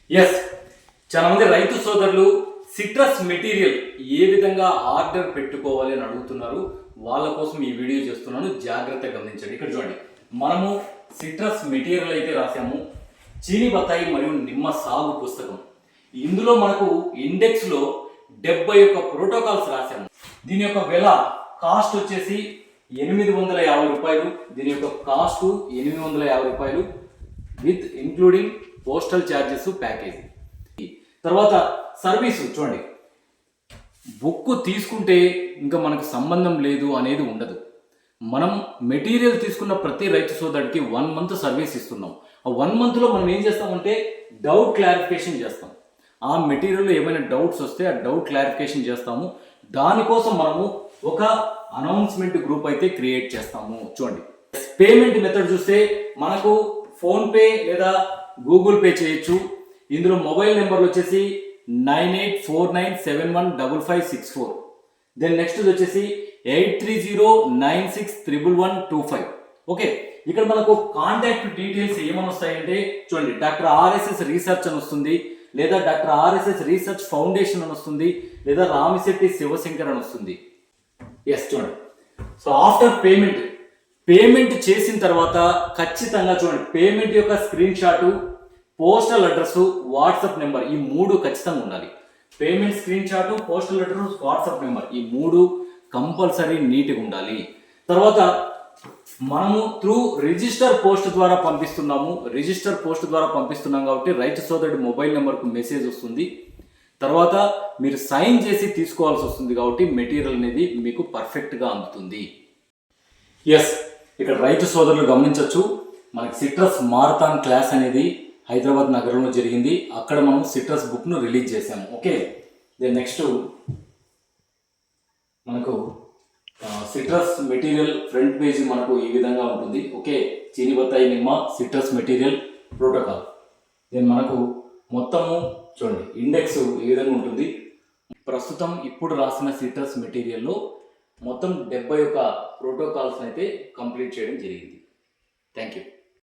Yes, చాలా మంది రైతు సోదరులు సిట్రస్ మెటీరియల్ ఏ విధంగా ఆర్డర్ పెట్టుకోవాలి అని అడుగుతున్నారు. వాళ్ళ కోసం ఈ వీడియో చేస్తున్నాను, జాగ్రత్తగా గమనించండి. ఇక్కడ చూడండి, మనము సిట్రస్ మెటీరియల్ అయితే రాసాము, చీని బత్తాయి మరియు నిమ్మ సాగు పుస్తకం. ఇందులో మనకు ఇండెక్స్లో 71 ప్రోటోకాల్స్ రాసాము. దీని యొక్క వెల కాస్ట్ వచ్చేసి 850 రూపాయలు. దీని యొక్క కాస్ట్ 850 రూపాయలు with including postal charges package. తర్వాత సర్వీసు చూడండి, బుక్ తీసుకుంటే ఇంకా మనకు సంబంధం లేదు అనేది ఉండదు. మనం మెటీరియల్ తీసుకున్న ప్రతి రైతు సోదరుడికి 1 మంత్ సర్వీస్ ఇస్తున్నాం. ఆ 1 మంత్లో మనం ఏం చేస్తామంటే డౌట్ క్లారిఫికేషన్ చేస్తాం. ఆ మెటీరియల్లో ఏమైనా డౌట్స్ వస్తే ఆ డౌట్ క్లారిఫికేషన్ చేస్తాము. దానికోసం మనము ఒక అనౌన్స్మెంట్ గ్రూప్ అయితే క్రియేట్ చేస్తాము. చూడండి, పేమెంట్ మెథడ్ చూస్తే మనకు ఫోన్పే లేదా గూగుల్ పే చేయొచ్చు. ఇందులో మొబైల్ నెంబర్లు వచ్చేసి 9849715564. దెన్ నెక్స్ట్ వచ్చేసి 8309611125. ఓకే, ఇక్కడ మనకు కాంటాక్ట్ డీటెయిల్స్ ఏమని వస్తాయంటే చూడండి, డాక్టర్ ఆర్ఎస్ఎస్ రీసెర్చ్ అని వస్తుంది, లేదా డాక్టర్ ఆర్ఎస్ఎస్ రీసెర్చ్ ఫౌండేషన్ అని వస్తుంది, లేదా రామిశెట్టి శివశంకర్ అని వస్తుంది. ఎస్, చూడండి. సో ఆఫ్టర్ పేమెంట్ చేసిన తర్వాత ఖచ్చితంగా చూడండి, పేమెంట్ యొక్క screen shot, postal address, WhatsApp number, ఈ 3 ఖచ్చితంగా ఉండాలి. Payment screen shot, postal address, WhatsApp number, ఈ 3 కంపల్సరీ నీట్గా ఉండాలి. తర్వాత మనము త్రూ రిజిస్టర్ పోస్ట్ ద్వారా పంపిస్తున్నాము. రిజిస్టర్ పోస్ట్ ద్వారా పంపిస్తున్నాం కాబట్టి రైతు సోదరుడి మొబైల్ నెంబర్కు మెసేజ్ వస్తుంది. తర్వాత మీరు సైన్ చేసి తీసుకోవాల్సి వస్తుంది కాబట్టి మెటీరియల్ అనేది మీకు పర్ఫెక్ట్గా అందుతుంది. ఎస్, ఇక్కడ రైతు సోదరులు గమనించవచ్చు, మనకి సిట్రస్ మారథాన్ క్లాస్ అనేది హైదరాబాద్ నగరంలో జరిగింది. అక్కడ మనం సిట్రస్ బుక్ను రిలీజ్ చేసాము. ఓకే, దెన్ నెక్స్ట్ మనకు సిట్రస్ మెటీరియల్ ఫ్రంట్ పేజ్ మనకు ఈ విధంగా ఉంటుంది. ఓకే, చీని బత్తాయి నిమ్మ సిట్రస్ మెటీరియల్ ప్రోటోకాల్. దెన్ మనకు మొత్తము చూడండి, ఇండెక్స్ ఈ విధంగా ఉంటుంది. ప్రస్తుతం ఇప్పుడు రాసిన సిట్రస్ మెటీరియల్లో మొత్తం 71 ప్రోటోకాల్స్ అయితే కంప్లీట్ చేయడం జరిగింది. Thank you.